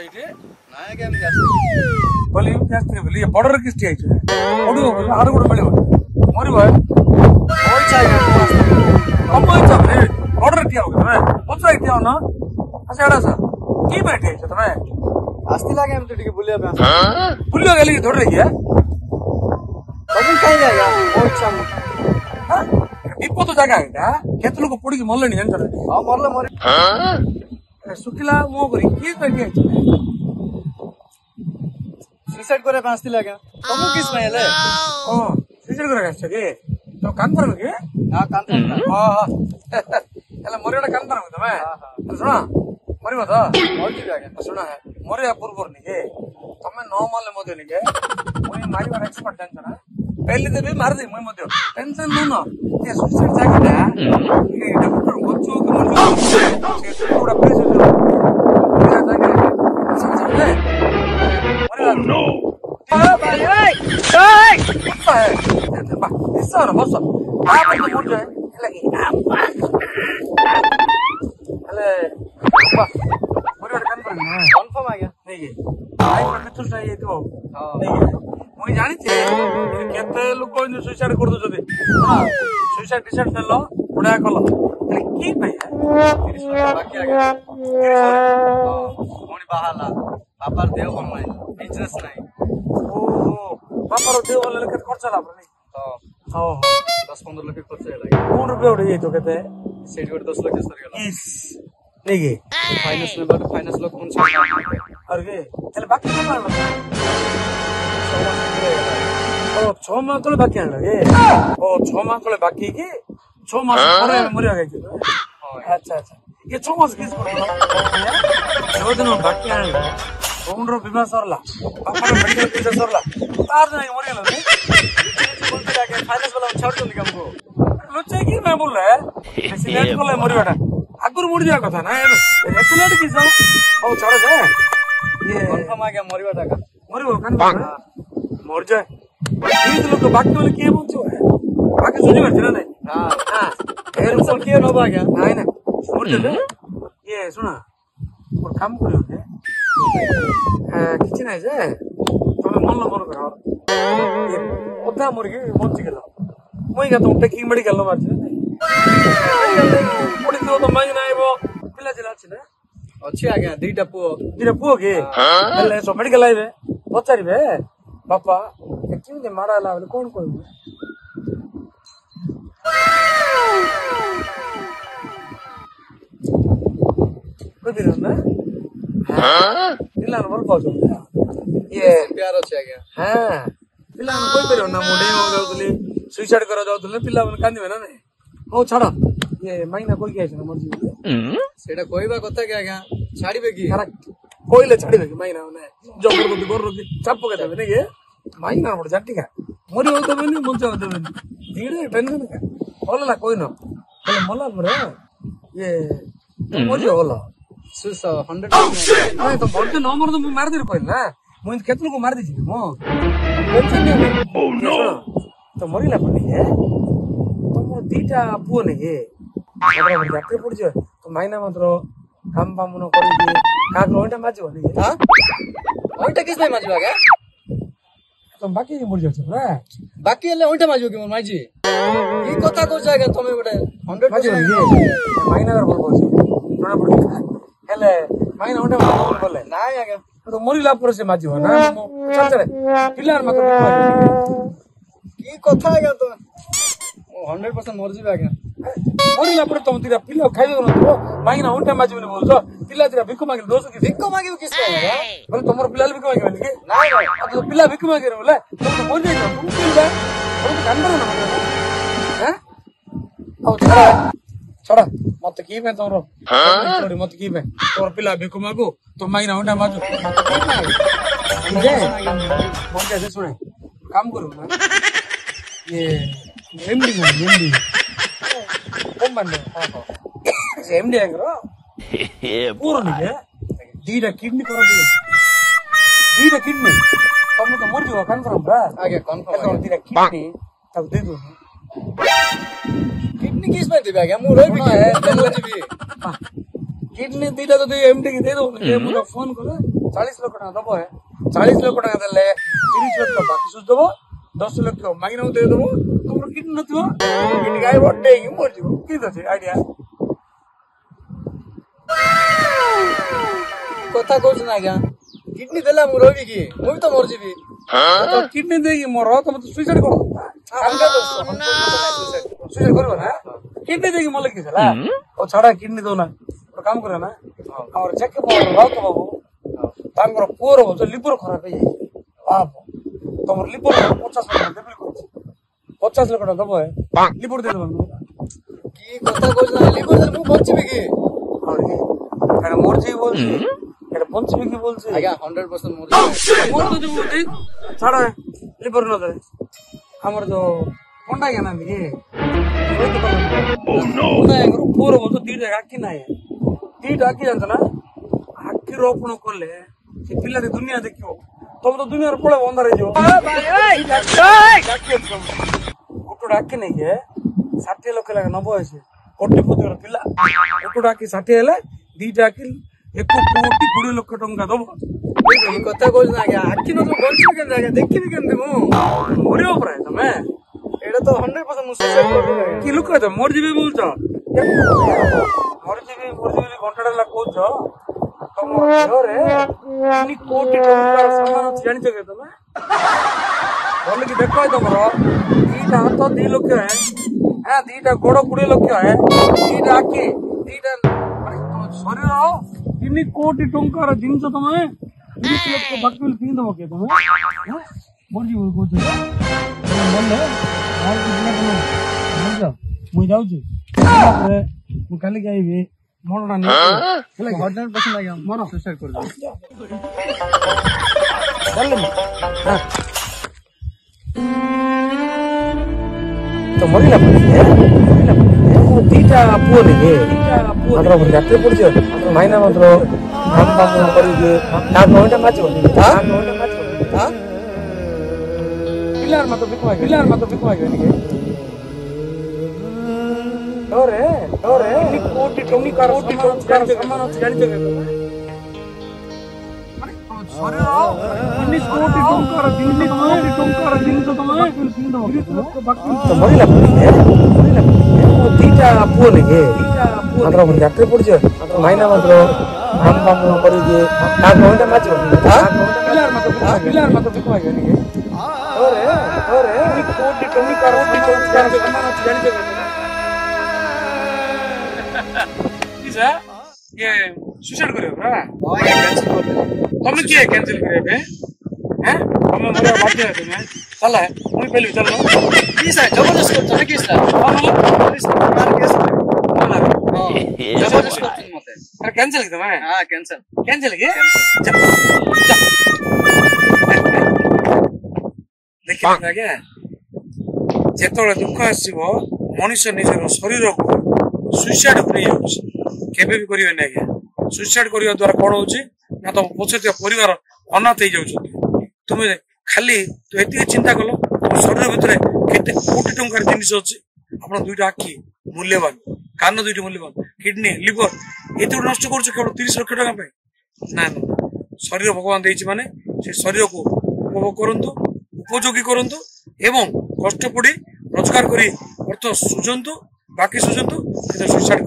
इटे नाय गेम जास्त बोली जास्त बोली बॉर्डर किस्ती आइछ ओडू आरो गुड मिलियो मोरी भाई ओइ चाहिए कम इच्छा रे बॉर्डर टिया हो गए पछरा टिया ना असेडा सर की बैठे छ तमे आस्ती लागे हम तो ठीक बुलिया पे बुलिया गेली धोड़ रही है कभी कहीं जाएगा ओ इच्छा इप्पो तो जगह है केत लोग पुडी के मल्लनी जानतर हां मरले मरे सुकिला मो करी की करिए सुसाइड करे पास्ती लागे तुम किस में ले ओ सुसाइड करे छ के तो कांतर में के हां कांतर हां एला मोरेडा कांतर में तमे हां सुना मरिबो तो मरि जागे सुना है मोरे पूर्व नहीं के तमे नॉर्मल मध्य नहीं के मुई मारिबार एक्सपर्ट जानछना पहले तो भी मार दे मुई मध्य टेंशन नो ना ये सुसाइड जाके ये डॉक्टर बच्चों को मर से थोड़ा प्रेशर दो मेरा जाके समझ ले अरे नो भाई ओए क्या है ऐसा ना बस आप तो मुड़ जाए लगी अरे वाह पूरी कंफर्म आ गया नहीं आई पर मिथुन चाहिए तो नहीं मुई जानी छे केते लोक इन सुसाइड कर दो जदि हां सुसाइड डिसाइड नेलो बुढ़ा कलो की भाई 30 वर्ष बाकी आ गया मोनी बहाला बापर देव बन नहीं बिजनेस नहीं ओ बापर देव बन ले केते खर्च लाभ नहीं हां 10-15 लाख खर्च लागे कोन रुपया उड़े जाई तो केते सेट गोट 10 लाख सर गेला इस नहीं गे फाइनेंस में बात फाइनेंस लोग कौन से अरे चल बाकी क्या मार ओ 6 माह को बाकी आन लगे ओ 6 माह को बाकी की 6 मास ପରେ ମରିଆ ଗଇ अच्छा अच्छा ये 6 मास किस जो दिन बाकी आन कौन बीमा सरला बापा मेडिकल पैसा सरला तार नहीं मरिया लगे बोलते जाके फाइनेंस वाला छोड़ दो हमको लुच्चे की मैं बोल रहा है एक्सीडेंट को ले मरियाटा आगुर मुड़ जाए कथा ना एक्सीडेंट की सब ओ छोड़ जाए ये कंफर्म आ गया मरियाटा का मरियो कंफर्म मर जाए ये लोग बाकी वाले के बोलछो बाकी सुनी करछ ना नहीं हां हां एयर ऊपर के न बा गया नहीं ना मर जाए ये सुना और काम करियो के किछ नहीं जे तमे मन मन करो ये ओदा मुर्गी बंची गेलो মই गा तुम टेकिंग मेडिकल न मारछ पड़ी तो मांग ना आइबो पिला जिला छ ना अछि आगे दुईटा पुओ के हेले सो मेडिकल आइबे पचारिबे बापा क्यों दे मारा लावले कोन कोन कोई भी ना हां पिला न बोल पाछो ये प्यार अछि आगे हां पिला न कोई करियो ना मुडे हो जाउतली सुसाइड करा जाउतले पिला मन कांदिबे ना नहीं हो छाड़ ये महीना कोई के ना मर्जी सेटा कोइबा कथा के आगे छाड़ीबे की करेक्ट कोइले छाड़ीबे की महीना ने जबरदस्ती गोररती चाप के देबे नहीं महीना पड़ जाटी का मोरी होतो बनी मुंचा होतो बनी धीरे टेंशन का होला कोई न बोले मला परे ये मोरी होला सुस 100 नहीं तो बोलते नो मर तो मार दे कोई ना मुझे केतलो को मार दीजिए मो टेंशन नहीं ओ नो तो मोरी ला पड़ी है तो मोर दीटा पुओ नहीं है बड़ा जाते पड़ जो तो महीना मात्र काम पाम न करी दे का ओंटा माजो नहीं हां ओंटा किस में माजवा गया तुम बाकी के मुड़ जाछो रे बाकी ले ओंटा माजो के माजी ई कथा को जाएगा तमे बडे 100% महीना कर बोल जोना पड़ हेले महीना ओंटा माजो बोले ना आगे तो मोरीला पर से माजो ना चल चले पिलार मत की कथा आगे तो 100% मर जीबे आगे मोरीला पर तुम तीरा पिला खाइ दो तो महीना ओंटा माजो ने बोलछो पिला तीरा भिख मागे दोस्त की भिख मागे किस है बोले तुमर पिला भिख मागे बोले ना तो पिला भिख मागे रे बोले तुम बोल जाई तुम पिला तुम कांदर ना हैं ओ छोड़ा मत की में तोरो छोड़ी मत की में तोर पिला भिख मागो तो महीना ओंटा माजो बोल कैसे सुने काम करो ना ये एमडी कौन बन हां एमडी आंगरो पूरा नहीं है दीदा किडनी करो दीदा किडनी तुम तो मर जाओ कंफर्म बा आगे कंफर्म दीदा किडनी तब दे दो किडनी किस में देबे आगे मुरो भी है चलो जी किडनी दीदा तो एमडी के दे दो ये मुझे फोन करो 40 ଲକ୍ଷ ଟଙ୍କା ଦବ 40 ଲକ୍ଷ ଟଙ୍କା ଦେଲେ 30 ଲକ୍ଷ ବାକି ସୁଝ ଦବ 10 ଲକ୍ଷ ମାଗିନା ଦେଇଦବ ତମର କିଡନୀ ନଥିବ କିଡନୀ ଗାଈ ବଡେଇକି ମରିଯିବ କି ଅଛି ଆଇଡିଆ କଥା କହୁଛୁ ନା ଆଜ୍ଞା କିଡନୀ ଦେଲା ମୁଁ ରହିବି କି ମୁଁ ବି ତ ମରିଯିବି କିଡନୀ ଦେଇକି ମର ତମେ ତ ସୁଇସାଇଡ କର ସୁଇସାଇଡ କରିବ ନା କିଡନୀ ଦେଇକି ମଲେ କିଛି ହେଲା ଆଉ ଛାଡା କିଡନୀ ଦଉନା ଗୋଟେ କାମ କରିବା ନା ଆମର ଚେକଅପ୍ ରାଉତ ବାବୁ ତାଙ୍କର ପୁଅର ଲିଭର ଖରାପ ହେଇଯାଇଛି ବାପ ତମର ଲିଭର 50 ଲକ୍ଷ ଦେବି କରୁଛି 50 ଲକ୍ଷ ଟଙ୍କା ଦବ ଲିଭର ଦେଇଦବ କି କଥା କହୁଛୁ ନା ଲିଭର ଦେଲେ ମୁଁ ବଞ୍ଚିବି କି এটা মরজিবি বলছি এটা বঞ্চিবি কি বলছি আজ্ঞা 100% মরজিবি ছাড়া লিবর ন দেয় আমার তো কোনটা কেন নাকি পুরো বলতো দিটা আঁকি নাই দিটা আঁকি জানতো না আঁকি রোপণ করলে সে পিলাটি দুনিয়া দেখিব তবে তো দুনিয়ার পড়ে অন্ধার হয়ে যাব গোটে আঁকি নেই 60 লক্ষ লাগে 90 আছে কোটিপতি পিଲା গোটে আঁকি 60 ହେଲେ ଦିଟା ଆଖି 1 କୋଟି 20 ଲକ୍ଷ ଟଙ୍କା ଦବ କି କଥା କହୁଛୁ ନା ଆଜ୍ଞା ଆଖି ନଥିଲେ ବଞ୍ଚିବି କେମିତି ଆଜ୍ଞା ଦେଖିବି କେମିତି ମୁଁ ମରିବ ପ୍ରାୟ ତମେ ଏଇଟା ତ 100% ମୁଁ ସୁସାଇଡ୍ କରିଦେବି କି ଲୋକ ତ ମରିଯିବି ବୋଲୁଛ ମରିଯିବି ଘଣ୍ଟାଟା ହେଲା କହୁଛ ତମ ଦେହରେ 3 କୋଟି ଟଙ୍କାର ସାମାନ ଅଛି ଜାଣିଛ କି ତମେ ଭଲ କି ଦେଖ ତମର ଦିଟା ହାତ 2 ଲକ୍ଷ ଦିଟା ଗୋଡ 20 ଲକ୍ଷ ଦିଟା ଆଖି ଦିଟା ଶରୀର 3 କୋଟି ଟଙ୍କାର ଜିନିଷ ତମେ 30 ଲକ୍ଷ ବାକି ପିନ୍ଧବ କିଏ ତମେ ମରିଯିବ କହୁଛ ମୁଁ ଯାଉଛି ମୁଁ କାଲିକି ଆଇବି ମରଣା ହେଲା 100% ଆଜ୍ଞା ମୋର ସୁସାଇଡ୍ କରିଦେବି ତ ମରିଲା ଦିଟା ପୁଅ ନେଇକି ମାତ୍ର ରାତିରେ ପଡିଛି ମାଇନା ମାତ୍ର କରିକି ତା ନଈଟା ମାଚିବ ପିଲାର ମାତ୍ର ବିକୁ ମାଗିବେ ଟିକେ କୋଟି ଟଙ୍କାର ସମାନ ଅଛି ଜାଣିଛ କି ଶରୀର 30 କୋଟି ଟଙ୍କାର ଜିନିଷ ତମେ ମରିଲା ଦିଟା ପୁଅ ନେଇକି ମାତ୍ର ରାତିରେ ପଡିଛି ମାଇନା ମାତ୍ର କରିକି ତା ନଈଟା ମାଚିବ ପିଲାର ମାତ୍ର ବିକୁ ମାଗିବେ ଟିକେ କୋଟି ଟଙ୍କାର ସମାନ ଅଛି ଜାଣିଛ ये सुसाइड करेगा ना तुम किए कैंसिल करे पे हैं हम मरे बात है तुम्हें चला है मैं पहले चल लो की सर जबरदस्त करतो ना की सर मार केस ना जबरदस्त करतो मते अरे कैंसिल की तुम्हें हां कैंसिल की देखिए आगे जेतोळे दुख आसीबो मनुष्य निजर शरीर को सुसाइड करे जाउछ केबे भी करिवे नै आज्ञा सुसाइड करिवा द्वारा कोन होउची ना तो पछते परिवार अनाथ हो जाउछ तुमे खाली तो एति चिंता कलो शरीर भितरे केते कोटी टंकार जिनिस अछि आपण दुईटा आखी मूल्यवान कान दुईटा मूल्यवान किडनी लिवर एति नष्ट करछ केवल 30 लाख टका पे ना शरीर भगवान देइछि माने से शरीर को उपभोग करंतु उपयोगी करंतु एवं कष्ट पड़ी रोजगार करी अर्थ सुझंतु बाकी सुझंतु सुसाइड